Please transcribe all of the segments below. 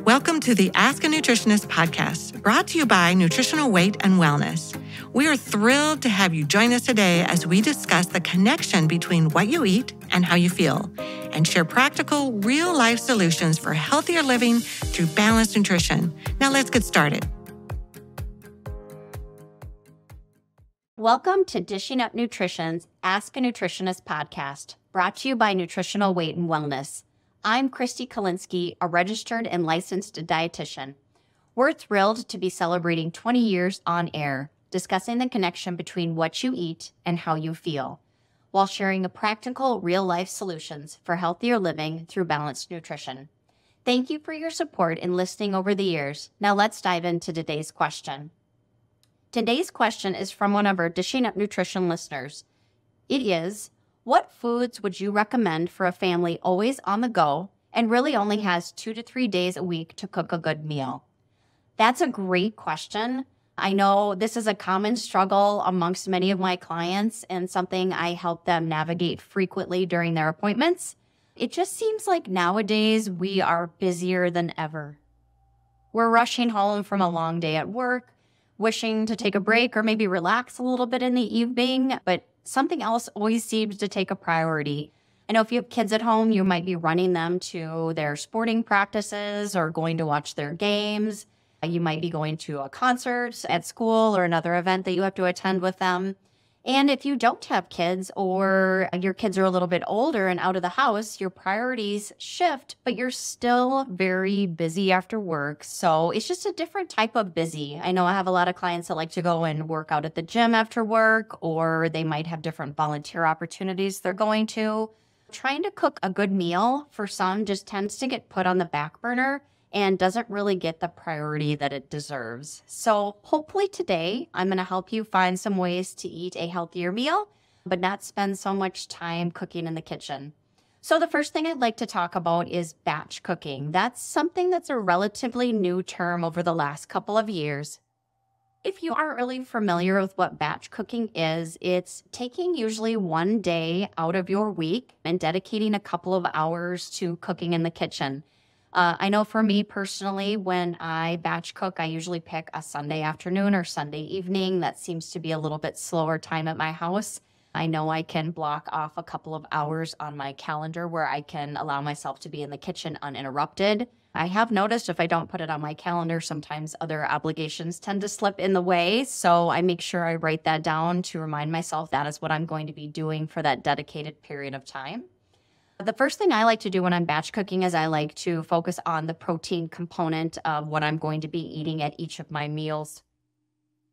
Welcome to the Ask a Nutritionist podcast, brought to you by Nutritional Weight and Wellness. We are thrilled to have you join us today as we discuss the connection between what you eat and how you feel, and share practical, real-life solutions for healthier living through balanced nutrition. Now let's get started. Welcome to Dishing Up Nutrition's Ask a Nutritionist podcast, brought to you by Nutritional Weight and Wellness. I'm Christy Kalinsky, a registered and licensed dietitian. We're thrilled to be celebrating 20 years on air, discussing the connection between what you eat and how you feel, while sharing the practical, real-life solutions for healthier living through balanced nutrition. Thank you for your support and listening over the years. Now let's dive into today's question. Today's question is from one of our Dishing Up Nutrition listeners. It is, what foods would you recommend for a family always on the go and really only has 2 to 3 days a week to cook a good meal? That's a great question. I know this is a common struggle amongst many of my clients and something I help them navigate frequently during their appointments. It just seems like nowadays we are busier than ever. We're rushing home from a long day at work, wishing to take a break or maybe relax a little bit in the evening, but something else always seems to take a priority. I know if you have kids at home, you might be running them to their sporting practices or going to watch their games. You might be going to a concert at school or another event that you have to attend with them. And if you don't have kids or your kids are a little bit older and out of the house, your priorities shift, but you're still very busy after work. So it's just a different type of busy. I know I have a lot of clients that like to go and work out at the gym after work, or they might have different volunteer opportunities they're going to. Trying to cook a good meal for some just tends to get put on the back burner and doesn't really get the priority that it deserves. So hopefully today, I'm going to help you find some ways to eat a healthier meal, but not spend so much time cooking in the kitchen. So the first thing I'd like to talk about is batch cooking. That's something that's a relatively new term over the last couple of years. If you aren't really familiar with what batch cooking is, it's taking usually one day out of your week and dedicating a couple of hours to cooking in the kitchen. I know for me personally, when I batch cook, I usually pick a Sunday afternoon or Sunday evening. That seems to be a little bit slower time at my house. I know I can block off a couple of hours on my calendar where I can allow myself to be in the kitchen uninterrupted. I have noticed if I don't put it on my calendar, sometimes other obligations tend to slip in the way. So I make sure I write that down to remind myself that is what I'm going to be doing for that dedicated period of time. The first thing I like to do when I'm batch cooking is I like to focus on the protein component of what I'm going to be eating at each of my meals.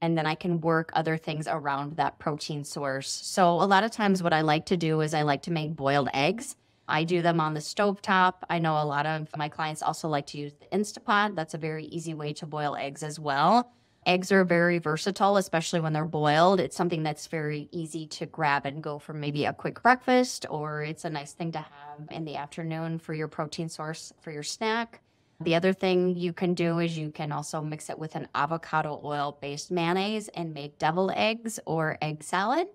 And then I can work other things around that protein source. So a lot of times what I like to do is I like to make boiled eggs. I do them on the stovetop. I know a lot of my clients also like to use the Instapot. That's a very easy way to boil eggs as well. Eggs are very versatile, especially when they're boiled. It's something that's very easy to grab and go for maybe a quick breakfast, or it's a nice thing to have in the afternoon for your protein source for your snack. The other thing you can do is you can also mix it with an avocado oil-based mayonnaise and make deviled eggs or egg salad.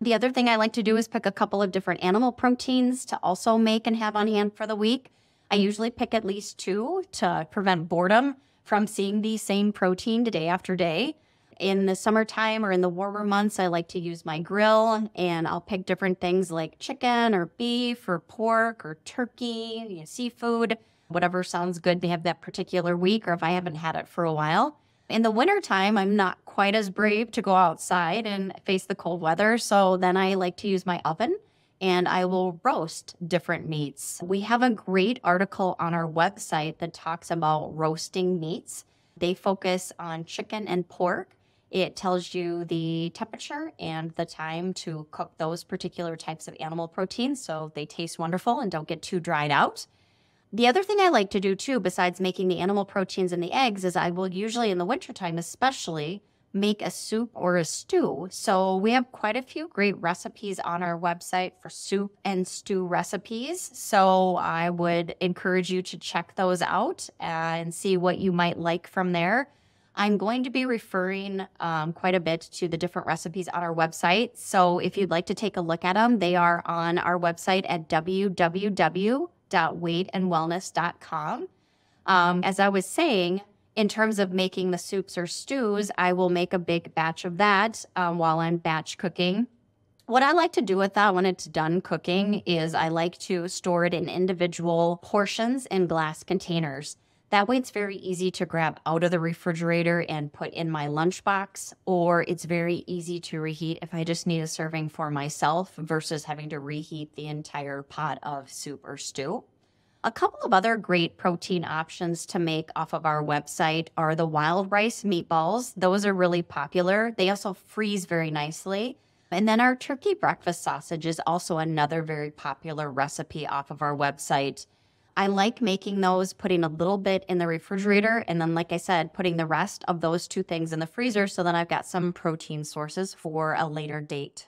The other thing I like to do is pick a couple of different animal proteins to also make and have on hand for the week. I usually pick at least 2 to prevent boredom from seeing the same protein day after day. In the summertime or in the warmer months, I like to use my grill, and I'll pick different things like chicken or beef or pork or turkey, seafood, whatever sounds good to have that particular week, or if I haven't had it for a while. In the wintertime, I'm not quite as brave to go outside and face the cold weather, so then I like to use my oven, and I will roast different meats. We have a great article on our website that talks about roasting meats. They focus on chicken and pork. It tells you the temperature and the time to cook those particular types of animal proteins so they taste wonderful and don't get too dried out. The other thing I like to do too, besides making the animal proteins and the eggs, is I will usually in the wintertime especially make a soup or a stew. So we have quite a few great recipes on our website for soup and stew recipes. So I would encourage you to check those out and see what you might like from there. I'm going to be referring quite a bit to the different recipes on our website. So if you'd like to take a look at them, they are on our website at www.weightandwellness.com. As I was saying, in terms of making the soups or stews, I will make a big batch of that while I'm batch cooking. What I like to do with that when it's done cooking is I like to store it in individual portions in glass containers. That way it's very easy to grab out of the refrigerator and put in my lunchbox, or it's very easy to reheat if I just need a serving for myself versus having to reheat the entire pot of soup or stew. A couple of other great protein options to make off of our website are the wild rice meatballs. Those are really popular. They also freeze very nicely. And then our turkey breakfast sausage is also another very popular recipe off of our website. I like making those, putting a little bit in the refrigerator, and then, like I said, putting the rest of those two things in the freezer so that I've got some protein sources for a later date.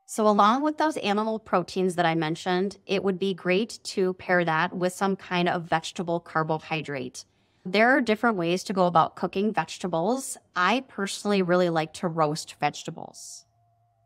So along with those animal proteins that I mentioned, it would be great to pair that with some kind of vegetable carbohydrate. There are different ways to go about cooking vegetables. I personally really like to roast vegetables.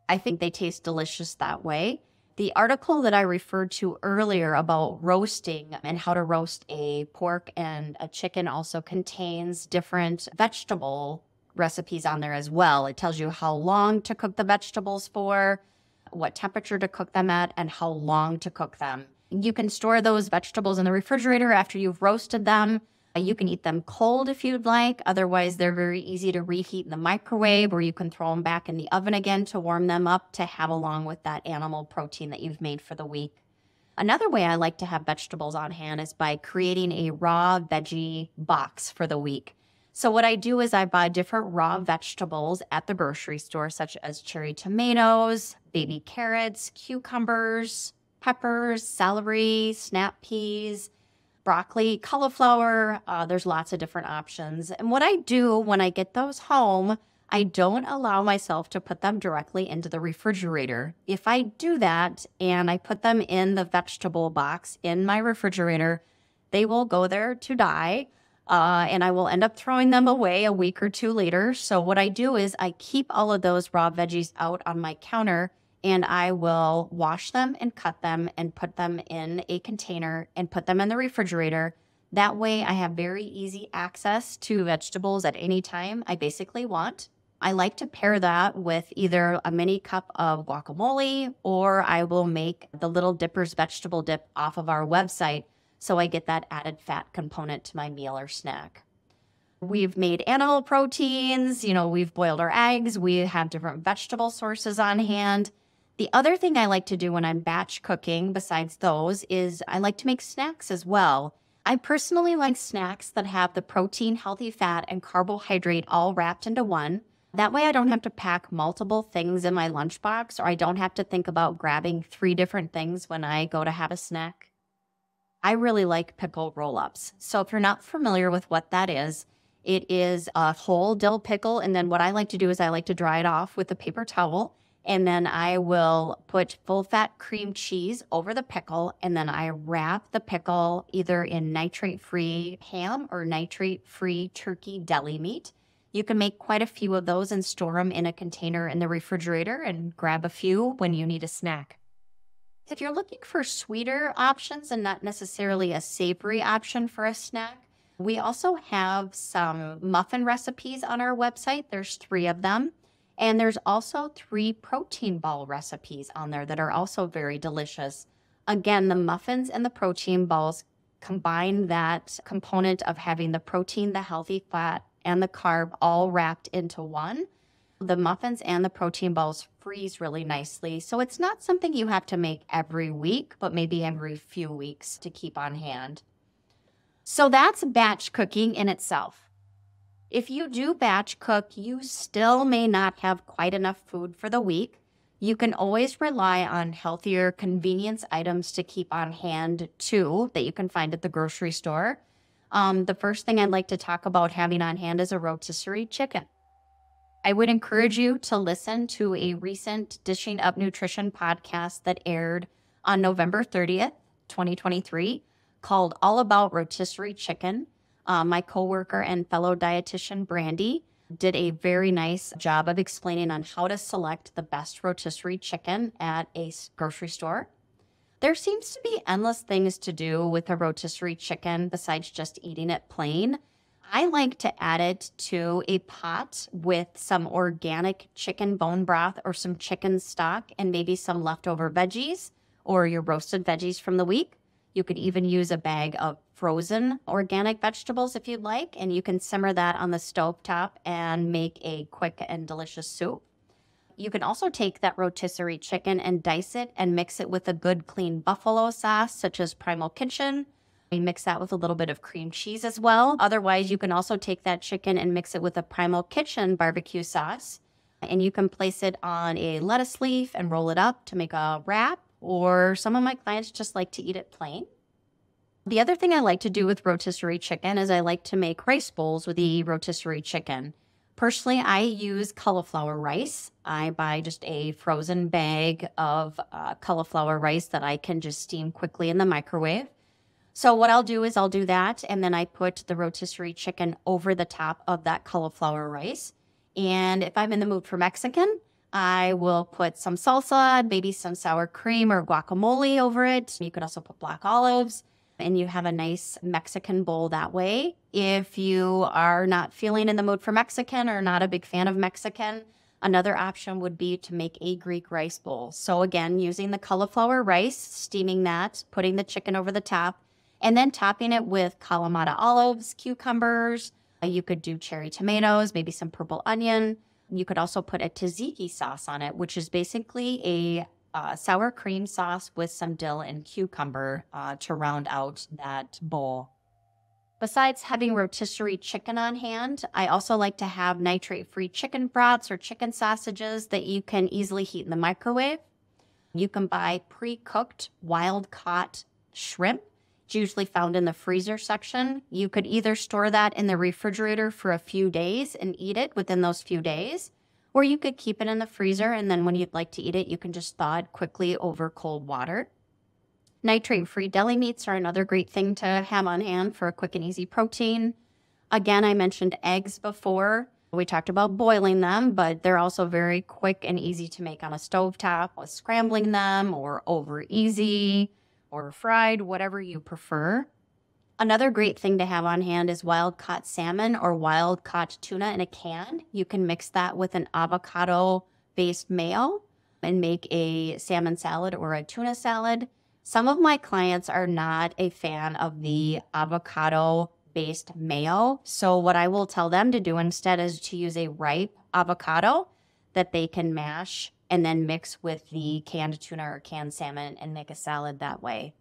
I think they taste delicious that way. The article that I referred to earlier about roasting and how to roast a pork and a chicken also contains different vegetable recipes on there as well. It tells you how long to cook the vegetables for, what temperature to cook them at, and how long to cook them. You can store those vegetables in the refrigerator after you've roasted them. You can eat them cold if you'd like. Otherwise, they're very easy to reheat in the microwave, or you can throw them back in the oven again to warm them up to have along with that animal protein that you've made for the week. Another way I like to have vegetables on hand is by creating a raw veggie box for the week. So what I do is I buy different raw vegetables at the grocery store, such as cherry tomatoes, baby carrots, cucumbers, peppers, celery, snap peas, broccoli, cauliflower. There's lots of different options. And what I do when I get those home, I don't allow myself to put them directly into the refrigerator. If I do that and I put them in the vegetable box in my refrigerator, they will go there to die. And I will end up throwing them away a week or two later. So what I do is I keep all of those raw veggies out on my counter, and I will wash them and cut them and put them in a container and put them in the refrigerator. That way I have very easy access to vegetables at any time I basically want. I like to pair that with either a mini cup of guacamole, or I will make the Little Dippers vegetable dip off of our website, so I get that added fat component to my meal or snack. We've made animal proteins, we've boiled our eggs, we have different vegetable sources on hand. The other thing I like to do when I'm batch cooking, besides those, is I like to make snacks as well. I personally like snacks that have the protein, healthy fat, and carbohydrate all wrapped into one. That way I don't have to pack multiple things in my lunchbox, or I don't have to think about grabbing 3 different things when I go to have a snack. I really like pickle roll-ups. So if you're not familiar with what that is, it is a whole dill pickle, and then what I like to do is I like to dry it off with a paper towel, and then I will put full-fat cream cheese over the pickle, and then I wrap the pickle either in nitrate-free ham or nitrate-free turkey deli meat. You can make quite a few of those and store them in a container in the refrigerator and grab a few when you need a snack. If you're looking for sweeter options and not necessarily a savory option for a snack, we also have some muffin recipes on our website. There's 3 of them. And there's also 3 protein ball recipes on there that are also very delicious. Again, the muffins and the protein balls combine that component of having the protein, the healthy fat, and the carb all wrapped into one. The muffins and the protein balls freeze really nicely. So it's not something you have to make every week, but maybe every few weeks to keep on hand. So that's batch cooking in itself. If you do batch cook, you still may not have quite enough food for the week. You can always rely on healthier convenience items to keep on hand too, that you can find at the grocery store. The first thing I'd like to talk about having on hand is a rotisserie chicken. I would encourage you to listen to a recent Dishing Up Nutrition podcast that aired on November 30th, 2023, called All About Rotisserie Chicken. My coworker and fellow dietitian, Brandy, did a very nice job of explaining on how to select the best rotisserie chicken at a grocery store. There seems to be endless things to do with a rotisserie chicken besides just eating it plain. I like to add it to a pot with some organic chicken bone broth or some chicken stock and maybe some leftover veggies or your roasted veggies from the week. You could even use a bag of frozen organic vegetables if you'd like, and you can simmer that on the stovetop and make a quick and delicious soup. You can also take that rotisserie chicken and dice it and mix it with a good clean buffalo sauce, such as Primal Kitchen. You mix that with a little bit of cream cheese as well. Otherwise, you can also take that chicken and mix it with a Primal Kitchen barbecue sauce. And you can place it on a lettuce leaf and roll it up to make a wrap. Or some of my clients just like to eat it plain. The other thing I like to do with rotisserie chicken is I like to make rice bowls with the rotisserie chicken. Personally, I use cauliflower rice. I buy just a frozen bag of cauliflower rice that I can just steam quickly in the microwave. So what I'll do is I'll do that, and then I put the rotisserie chicken over the top of that cauliflower rice. And if I'm in the mood for Mexican, I will put some salsa, maybe some sour cream or guacamole over it. You could also put black olives, and you have a nice Mexican bowl that way. If you are not feeling in the mood for Mexican or not a big fan of Mexican, another option would be to make a Greek rice bowl. So again, using the cauliflower rice, steaming that, putting the chicken over the top, and then topping it with Kalamata olives, cucumbers. You could do cherry tomatoes, maybe some purple onion. You could also put a tzatziki sauce on it, which is basically a sour cream sauce with some dill and cucumber to round out that bowl. Besides having rotisserie chicken on hand, I also like to have nitrate-free chicken broths or chicken sausages that you can easily heat in the microwave. You can buy pre-cooked wild-caught shrimp. It's usually found in the freezer section. You could either store that in the refrigerator for a few days and eat it within those few days, or you could keep it in the freezer, and then when you'd like to eat it, you can just thaw it quickly over cold water. Nitrate-free deli meats are another great thing to have on hand for a quick and easy protein. Again, I mentioned eggs before. We talked about boiling them, but they're also very quick and easy to make on a stovetop with scrambling them or over easy or fried, whatever you prefer. Another great thing to have on hand is wild-caught salmon or wild-caught tuna in a can. You can mix that with an avocado-based mayo and make a salmon salad or a tuna salad. Some of my clients are not a fan of the avocado-based mayo, so what I will tell them to do instead is to use a ripe avocado that they can mash and then mix with the canned tuna or canned salmon and make a salad that way.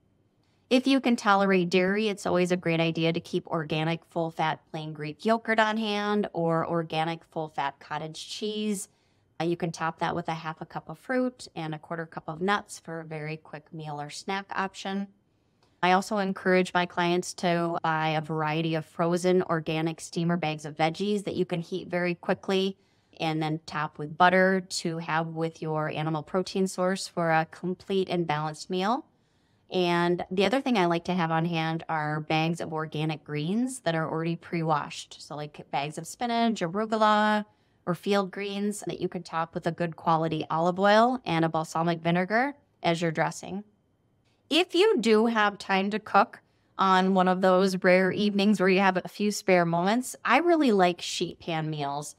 If you can tolerate dairy, it's always a great idea to keep organic full-fat plain Greek yogurt on hand or organic full-fat cottage cheese. You can top that with a half a cup of fruit and a quarter cup of nuts for a very quick meal or snack option. I also encourage my clients to buy a variety of frozen organic steamer bags of veggies that you can heat very quickly and then top with butter to have with your animal protein source for a complete and balanced meal. And the other thing I like to have on hand are bags of organic greens that are already pre-washed. So like bags of spinach, arugula, or field greens that you can top with a good quality olive oil and a balsamic vinegar as your dressing. If you do have time to cook on one of those rare evenings where you have a few spare moments, I really like sheet pan meals.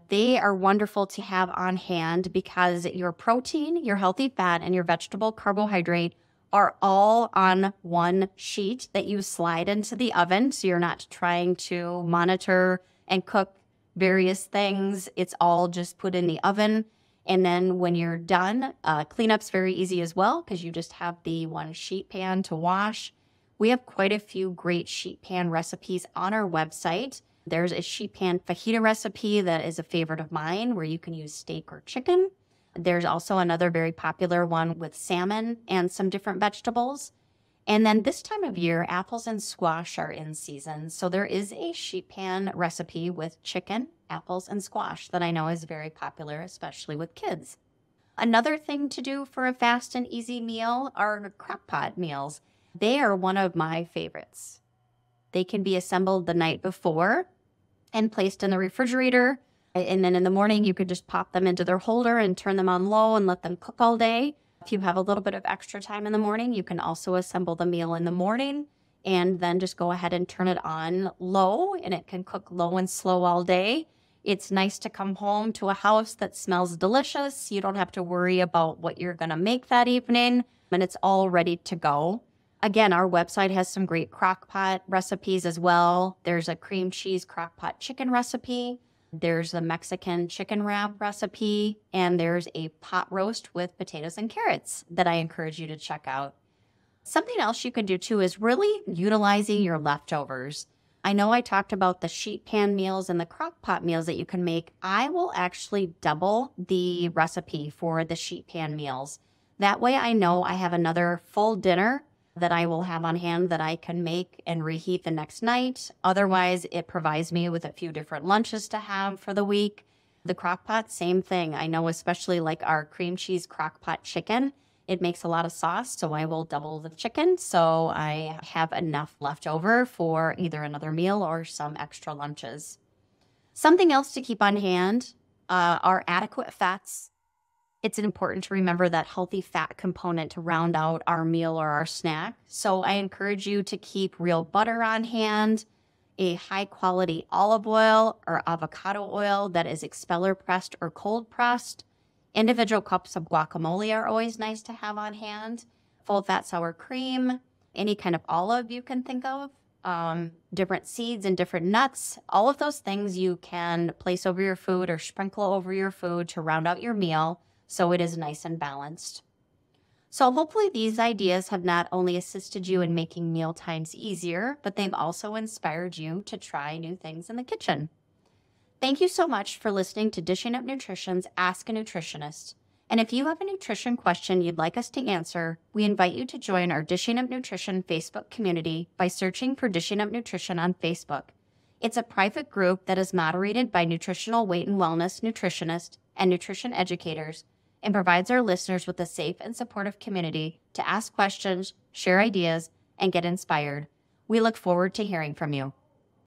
They are wonderful to have on hand because your protein, your healthy fat, and your vegetable carbohydrate are all on one sheet that you slide into the oven. So you're not trying to monitor and cook various things. It's all just put in the oven. And then when you're done, cleanup's very easy as well because you just have the one sheet pan to wash. We have quite a few great sheet pan recipes on our website. There's a sheet pan fajita recipe that is a favorite of mine where you can use steak or chicken. There's also another very popular one with salmon and some different vegetables. And then this time of year, apples and squash are in season. So there is a sheet pan recipe with chicken, apples, and squash that I know is very popular, especially with kids. Another thing to do for a fast and easy meal are crock pot meals. They are one of my favorites. They can be assembled the night before and placed in the refrigerator. And then in the morning, you could just pop them into their holder and turn them on low and let them cook all day. If you have a little bit of extra time in the morning, you can also assemble the meal in the morning and then just go ahead and turn it on low, and it can cook low and slow all day. It's nice to come home to a house that smells delicious. You don't have to worry about what you're going to make that evening, and it's all ready to go. Again, our website has some great crock pot recipes as well. There's a cream cheese crock pot chicken recipe. There's a Mexican chicken wrap recipe, and there's a pot roast with potatoes and carrots that I encourage you to check out. Something else you can do too is really utilizing your leftovers. I know I talked about the sheet pan meals and the crock pot meals that you can make. I will actually double the recipe for the sheet pan meals. That way I know I have another full dinner that I will have on hand that I can make and reheat the next night. Otherwise, it provides me with a few different lunches to have for the week. The crock pot, same thing. I know especially like our cream cheese crock pot chicken, it makes a lot of sauce, so I will double the chicken so I have enough left over for either another meal or some extra lunches. Something else to keep on hand are adequate fats. It's important to remember that healthy fat component to round out our meal or our snack. So I encourage you to keep real butter on hand, a high quality olive oil or avocado oil that is expeller pressed or cold pressed. Individual cups of guacamole are always nice to have on hand. Full fat sour cream, any kind of olive you can think of, different seeds and different nuts. All of those things you can place over your food or sprinkle over your food to round out your meal so it is nice and balanced. So hopefully these ideas have not only assisted you in making meal times easier, but they've also inspired you to try new things in the kitchen. Thank you so much for listening to Dishing Up Nutrition's Ask a Nutritionist. And if you have a nutrition question you'd like us to answer, we invite you to join our Dishing Up Nutrition Facebook community by searching for Dishing Up Nutrition on Facebook. It's a private group that is moderated by nutritional weight and wellness nutritionists and nutrition educators and provides our listeners with a safe and supportive community to ask questions, share ideas, and get inspired. We look forward to hearing from you.